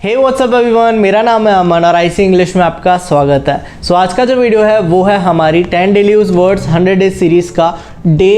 हे WhatsApp everyone, मेरा नाम है अमन और आईसी इंग्लिश में आपका स्वागत है। सो आज का जो वीडियो है वो है हमारी 10 daily use words 100 days series का डे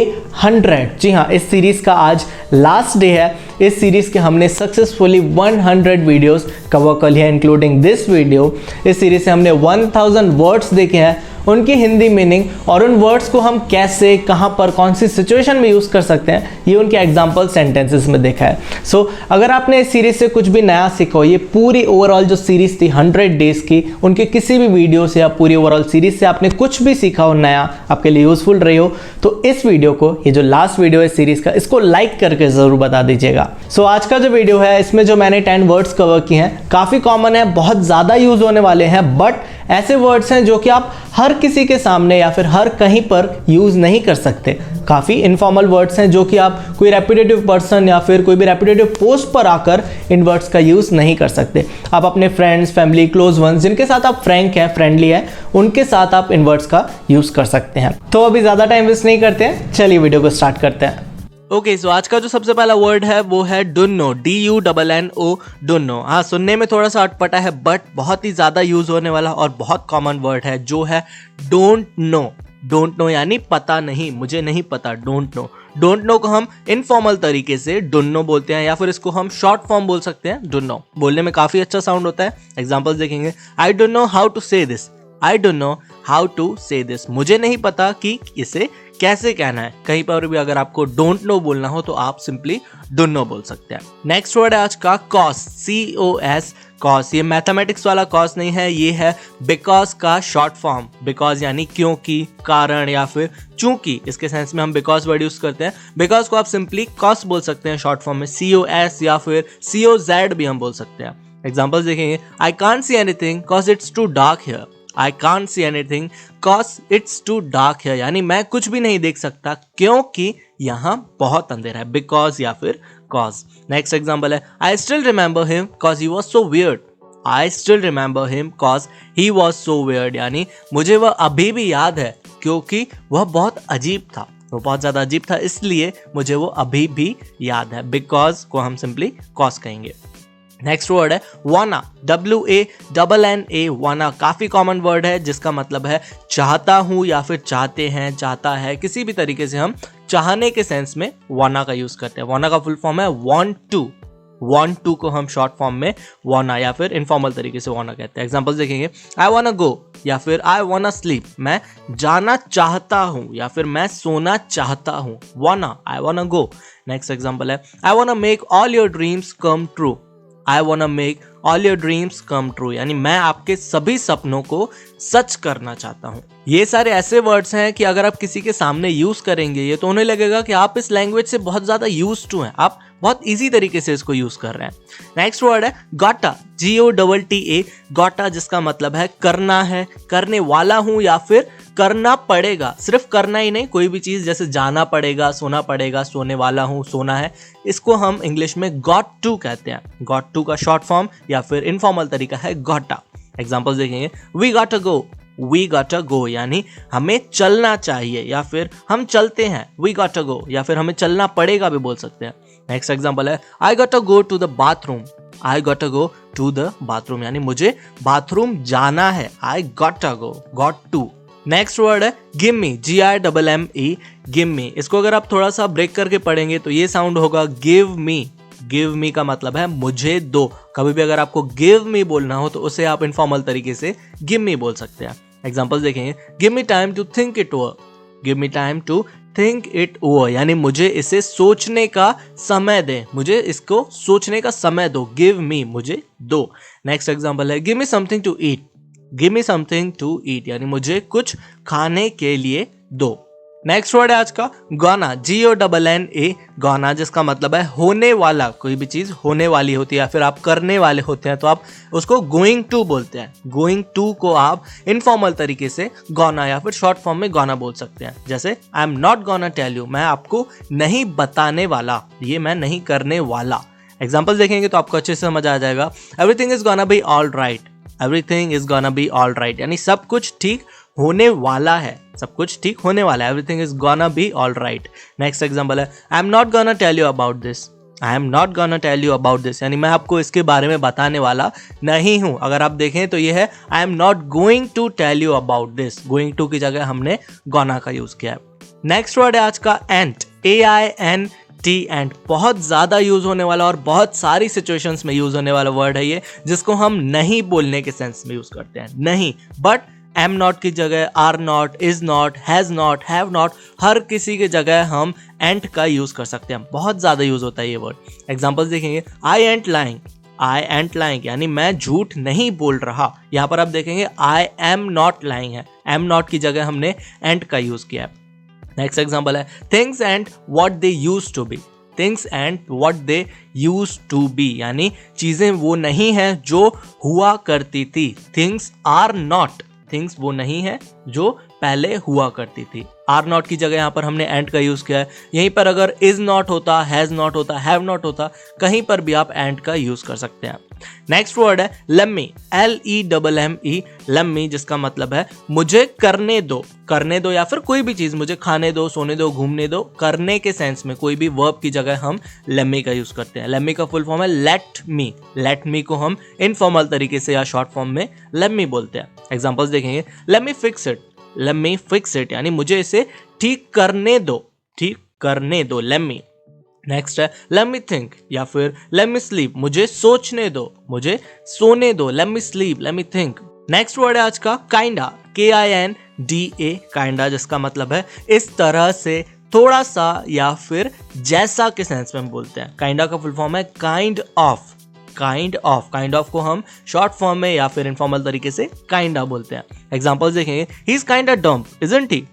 100। जी हाँ, इस सीरीज़ का आज लास्ट डे है। इस सीरीज़ के हमने सक्सेसफुली 100 वीडियोस कवर कर लिया इंक्लूडिंग दिस वीडियो। इस सीरीज़ से हमने 1000 वर्ड्स देखे हैं, उनकी हिंदी मीनिंग और उन वर्ड्स को हम कैसे, कहाँ पर, कौन सी सिचुएशन में यूज़ कर सकते हैं, ये उनके एग्जाम्पल सेंटेंसेस में देखा है। सो अगर आपने इस सीरीज़ से कुछ भी नया सीखा हो, ये पूरी ओवरऑल जो सीरीज़ थी 100 डेज की, उनके किसी भी वीडियो से या पूरी ओवरऑल सीरीज़ से आपने कुछ भी सीखा हो नया, आपके लिए यूज़फुल रही हो, तो इस वीडियो को, ये जो लास्ट वीडियो है सीरीज़ का, इसको लाइक करके ज़रूर बता दीजिएगा। सो आज का जो वीडियो है इसमें जो मैंने 10 वर्ड्स कवर किए हैं काफ़ी कॉमन है, बहुत ज़्यादा यूज़ होने वाले हैं, बट ऐसे वर्ड्स हैं जो कि आप हर किसी के सामने या फिर हर कहीं पर यूज़ नहीं कर सकते। काफ़ी इनफॉर्मल वर्ड्स हैं जो कि आप कोई रेपुटेटिव पर्सन या फिर कोई भी रेपुटेटिव पोस्ट पर आकर इन वर्ड्स का यूज़ नहीं कर सकते। आप अपने फ्रेंड्स, फैमिली, क्लोज वंस जिनके साथ आप फ्रैंक हैं, फ्रेंडली हैं, उनके साथ आप इन वर्ड्स का यूज़ कर सकते हैं। तो अभी ज़्यादा टाइम वेस्ट नहीं करते हैं, चलिए वीडियो को स्टार्ट करते हैं। ओके, सो आज का जो सबसे पहला वर्ड है वो है डुन्नो, DUNNO, डुन्नो। हाँ, सुनने में थोड़ा सा अटपटा है बट बहुत ही ज़्यादा यूज़ होने वाला और बहुत कॉमन वर्ड है जो है डोंट नो। डोंट नो यानी पता नहीं, मुझे नहीं पता, डोंट नो। डोंट नो को हम इनफॉर्मल तरीके से डुन्नो बोलते हैं या फिर इसको हम शॉर्ट फॉर्म बोल सकते हैं डुन्नो। बोलने में काफ़ी अच्छा साउंड होता है। एग्जाम्पल्स देखेंगे, I don't know how to say this, I don't know how to say this. मुझे नहीं पता कि इसे कैसे कहना है। कहीं पर भी अगर आपको डोंट नो बोलना हो तो आप सिंपली डोंट बोल सकते हैं। नेक्स्ट वर्ड है आज का कॉस, COS, कॉस। ये मैथमेटिक्स वाला कॉस नहीं है, ये है बिकॉज का शॉर्ट फॉर्म। बिकॉज यानी क्योंकि, कारण या फिर चूंकि, इसके सेंस में हम बिकॉज वर्ड यूज करते हैं। बिकॉज को आप सिंपली कॉस बोल सकते हैं शॉर्ट फॉर्म में, COS या फिर COZ भी हम बोल सकते हैं। एग्जाम्पल्स देखेंगे, I can't see anything cause it's too dark here. I can't see anything cause it's too dark here, यानी मैं कुछ भी नहीं देख सकता क्योंकि यहाँ बहुत अंधेरा है, because या फिर cause। नेक्स्ट एग्जाम्पल है, I still remember him cause he was so weird। I still remember him cause he was so weird, यानी मुझे वह अभी भी याद है क्योंकि वह बहुत अजीब था, वो बहुत ज़्यादा अजीब था इसलिए मुझे वो अभी भी याद है। because को हम सिंपली cause कहेंगे। नेक्स्ट वर्ड है वाना, WANNA, वाना। काफ़ी कॉमन वर्ड है जिसका मतलब है चाहता हूँ या फिर चाहते हैं, चाहता है, किसी भी तरीके से हम चाहने के सेंस में वाना का यूज़ करते हैं। वाना का फुल फॉर्म है want to। want to को हम शॉर्ट फॉर्म में वाना या फिर इनफॉर्मल तरीके से वाना कहते हैं। एग्जाम्पल्स देखेंगे, आई वाना गो या फिर आई वाना स्लीप, मैं जाना चाहता हूँ या फिर मैं सोना चाहता हूँ। वाना, आई वाना गो। नेक्स्ट एग्जाम्पल है, आई वाना make all your dreams come true. I wanna make all your dreams come true, यानी मैं आपके सभी सपनों को सच करना चाहता हूँ। ये सारे ऐसे वर्ड्स हैं कि अगर आप किसी के सामने यूज करेंगे ये तो उन्हें लगेगा कि आप इस लैंग्वेज से बहुत ज़्यादा यूज टू हैं, आप बहुत इजी तरीके से इसको यूज कर रहे हैं। नेक्स्ट वर्ड है गोटा, GOTTA, गोटा, जिसका मतलब है करना है, करने वाला हूँ या फिर करना पड़ेगा। सिर्फ करना ही नहीं, कोई भी चीज़ जैसे जाना पड़ेगा, सोना पड़ेगा, सोने वाला हूँ, सोना है, इसको हम इंग्लिश में गॉट टू कहते हैं। गॉट टू का शॉर्ट फॉर्म या फिर इनफॉर्मल तरीका है गोटा। एग्जाम्पल्स देखेंगे, we got a go, we got a go, यानी हमें चलना चाहिए या फिर हम चलते हैं, वी गॉट अ गो, या फिर हमें चलना पड़ेगा भी बोल सकते हैं। नेक्स्ट एग्जाम्पल है, I got a go to the bathroom, I got a go to the bathroom, यानी मुझे बाथरूम जाना है, I got a go, got to. Next word है give me, GIMME, give me. इसको अगर आप थोड़ा सा ब्रेक करके पढ़ेंगे तो ये साउंड होगा गिव मी। गिव मी का मतलब है मुझे दो। कभी भी अगर आपको गिव मी बोलना हो तो उसे आप इनफॉर्मल तरीके से गिव मी बोल सकते हैं। एग्जाम्पल्स देखेंगे, give me time to think it over, give me time to think it over, यानी मुझे इसे सोचने का समय दे, मुझे इसको सोचने का समय दो, गिव मी, मुझे दो। नेक्स्ट एग्जाम्पल है, give me something to eat, give me something to eat, यानी मुझे कुछ खाने के लिए दो। नेक्स्ट वर्ड है आज का गाना, GONNA, गाना, जिसका मतलब है होने वाला। कोई भी चीज़ होने वाली होती है या फिर आप करने वाले होते हैं तो आप उसको गोइंग टू बोलते हैं। गोइंग टू को आप इनफॉर्मल तरीके से गाना या फिर शॉर्ट फॉर्म में गाना बोल सकते हैं। जैसे I am not gonna tell you, मैं आपको नहीं बताने वाला, ये मैं नहीं करने वाला। एग्जाम्पल्स देखेंगे तो आपको अच्छे से समझ आ जाएगा। Everything is gonna be all right, everything is gonna be all right, यानी सब कुछ ठीक होने वाला है, सब कुछ ठीक होने वाला है। Everything is gonna be all right. Next example है, I am not gonna tell you about this, I am not gonna tell you about this, यानी मैं आपको इसके बारे में बताने वाला नहीं हूं। अगर आप देखें तो ये है I am not going to tell you about this, going to की जगह हमने गोना का यूज किया है। नेक्स्ट वर्ड है आज का एंट, AINT, एंट। बहुत ज्यादा यूज होने वाला और बहुत सारी सिचुएशंस में यूज होने वाला वर्ड है ये, जिसको हम नहीं बोलने के सेंस में यूज करते हैं, नहीं। बट एम नॉट की जगह are not, is not, has not, have not, हर किसी की जगह हम एंट का यूज कर सकते हैं। बहुत ज्यादा यूज होता है ये वर्ड। एग्जांपल्स देखेंगे, आई एंट लाइंग, आई एंट लाइंग यानी मैं झूठ नहीं बोल रहा। यहां पर आप देखेंगे आई एम नॉट लाइंग है, एम नॉट की जगह हमने एंट का यूज किया है। नेक्स्ट एग्जांपल है things and what they used to be, things and what they used to be यानी चीजें वो नहीं है जो हुआ करती थी। थिंग्स आर नॉट, थिंग्स वो नहीं है जो पहले हुआ करती थी। आर नॉट की जगह यहाँ पर हमने एंड का यूज किया है। यहीं पर अगर इज नॉट होता, हैज नॉट होता, हैव नॉट होता, कहीं पर भी आप एंड का यूज कर सकते हैं। नेक्स्ट वर्ड है लम्मी, LEMME, लम्मी, जिसका मतलब है मुझे करने दो, करने दो या फिर कोई भी चीज, मुझे खाने दो, सोने दो, घूमने दो, करने के सेंस में कोई भी वर्ब की जगह हम लम्मी का यूज करते हैं। लम्मी का फुल फॉर्म है लेट मी, लेट मी को हम इनफॉर्मल तरीके से या शॉर्ट फॉर्म में लम्मी बोलते हैं। एग्जांपल्स देखेंगे, let me fix it, let me fix it यानी मुझे इसे ठीक करने दो, ठीक करने दो, लेट मी। नेक्स्ट है लेट मी थिंक या फिर लेट मी स्लीप, मुझे सोचने दो, मुझे सोने दो, let me sleep, let me think. Next word है आज का काइंडा, KINDA, काइंडा, जिसका मतलब है इस तरह से, थोड़ा सा या फिर जैसा के सेंस में हम बोलते हैं। काइंडा का फुल फॉर्म है kind of, kind of, kind of को हम शॉर्ट फॉर्म में या फिर इनफॉर्मल तरीके से काइंडा बोलते हैं। एग्जांपल्स देखेंगे, he is kind of dumb, isn't he,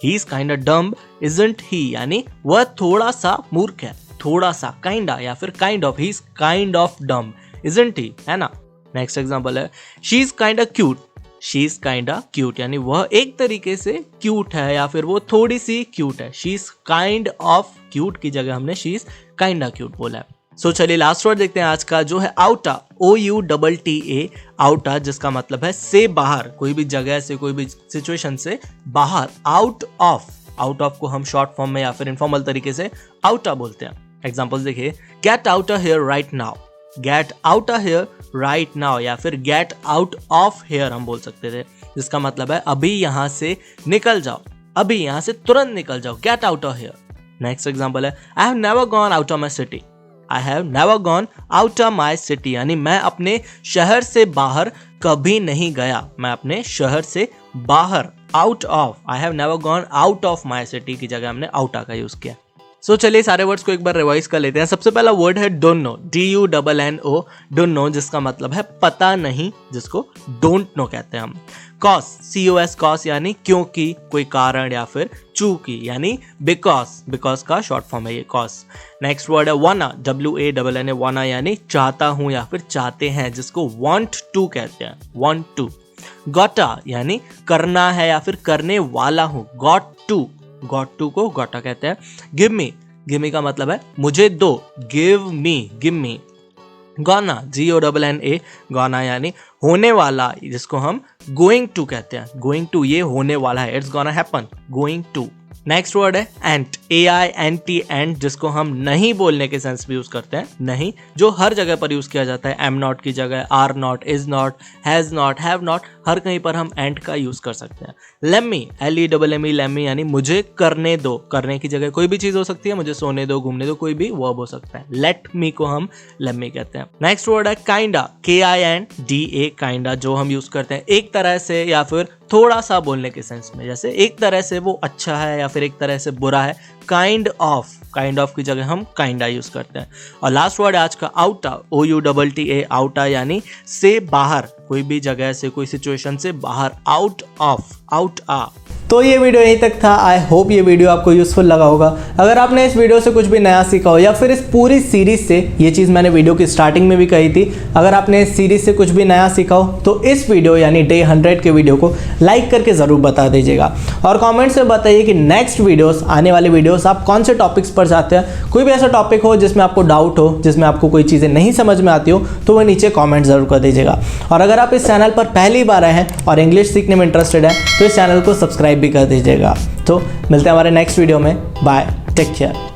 he is kind of dumb, isn't he यानी वह थोड़ा सा मूर्ख है, थोड़ा सा, काइंडा या फिर kind of, he is kind of dumb, isn't he, है ना। नेक्स्ट एग्जांपल है she is kind of cute, she is kind of cute यानी वह एक तरीके से क्यूट है या फिर वो थोड़ी सी क्यूट है। She is kind of cute की जगह हमने she is kind of cute बोला है। सो चलिए लास्ट वर्ड देखते हैं आज का, जो है आउटा, OUTA, आउटा, जिसका मतलब है से बाहर, कोई भी जगह से, कोई भी सिचुएशन से बाहर, आउट ऑफ। आउट ऑफ को हम शॉर्ट फॉर्म में या फिर इनफॉर्मल तरीके से आउटा बोलते हैं। एग्जांपल्स देखिए, gate out of here right now, gate out of here right now या फिर गेट आउट ऑफ हियर हम बोल सकते थे, जिसका मतलब है अभी यहां से निकल जाओ, अभी यहां से तुरंत निकल जाओ, get out of here. Next example है I have never gone out of my city, I have never gone out of my city यानी मैं अपने शहर से बाहर कभी नहीं गया, मैं अपने शहर से बाहर, out of, I have never gone out of my city की जगह हमने आउटा का यूज किया। सो चलिए सारे वर्ड्स को एक बार रिवाइज कर लेते हैं। सबसे पहला वर्ड है don't know, DUNNO, don't know, जिसका मतलब है पता नहीं, जिसको डोंट नो कहते हैं हम। कॉज, COS, कॉज यानी क्योंकि, कोई कारण या फिर चूंकि यानी बिकॉज, बिकॉज का शॉर्ट फॉर्म है ये कॉज। नेक्स्ट वर्ड है वाना, WANNA, वाना यानी चाहता हूं या फिर चाहते हैं, जिसको वांट टू कहते हैं, वांट टू। गोटा यानी करना है या फिर करने वाला हूं, गॉट टू, गॉट टू को गोटा कहते हैं। गिव मी, गिव मी का मतलब है मुझे दो, गिव मी, गिव मी। गाना, GONNA, गाना यानी होने वाला, जिसको हम गोइंग टू कहते हैं, गोइंग टू, ये होने वाला है, it's gonna happen, going to. Next word है एंट, AINT, एंट, जिसको हम नहीं बोलने के सेंस में यूज करते हैं, नहीं, जो हर जगह पर यूज किया जाता है, एम नॉट की जगह, are not, is not, has not, have not, हर कहीं पर हम एंट का यूज कर सकते हैं। लेमी, LEMME, लेमी यानी मुझे करने दो, करने की जगह कोई भी चीज हो सकती है, मुझे सोने दो, घूमने दो, कोई भी वर्ब हो सकता है। लेट मी को हम लेमी कहते हैं। नेक्स्ट वर्ड है काइंडा, KINDA, काइंडा, जो हम यूज करते हैं एक तरह से या फिर थोड़ा सा बोलने के सेंस में, जैसे एक तरह से वो अच्छा है या फिर एक तरह से बुरा है। काइंड ऑफ, काइंड ऑफ की जगह हम काइंडा यूज करते हैं। और लास्ट वर्ड है आज का आउटा, OUTA, आउटा यानी से बाहर, कोई भी जगह से, कोई सिचुएशन से बाहर, आउट ऑफ, आउट आ। तो ये वीडियो यहीं तक था। आई होप ये वीडियो आपको यूजफुल लगा होगा। अगर आपने इस वीडियो से कुछ भी नया सीखा हो या फिर इस पूरी सीरीज से, ये चीज़ मैंने वीडियो की स्टार्टिंग में भी कही थी, अगर आपने इस सीरीज से कुछ भी नया सीखा हो तो इस वीडियो यानी डे 100 के वीडियो को लाइक करके ज़रूर बता दीजिएगा। और कॉमेंट्स में बताइए कि नेक्स्ट वीडियोस, आने वाले वीडियोस आप कौन से टॉपिक्स पर चाहते हैं। कोई भी ऐसा टॉपिक हो जिसमें आपको डाउट हो, जिसमें आपको कोई चीज़ें नहीं समझ में आती हो, तो वह नीचे कॉमेंट ज़रूर कर दीजिएगा। और अगर आप इस चैनल पर पहली बार आए हैं और इंग्लिश सीखने में इंटरेस्टेड हैं तो इस चैनल को सब्सक्राइब भी कर दीजिएगा। तो मिलते हैं हमारे नेक्स्ट वीडियो में। Bye, take care.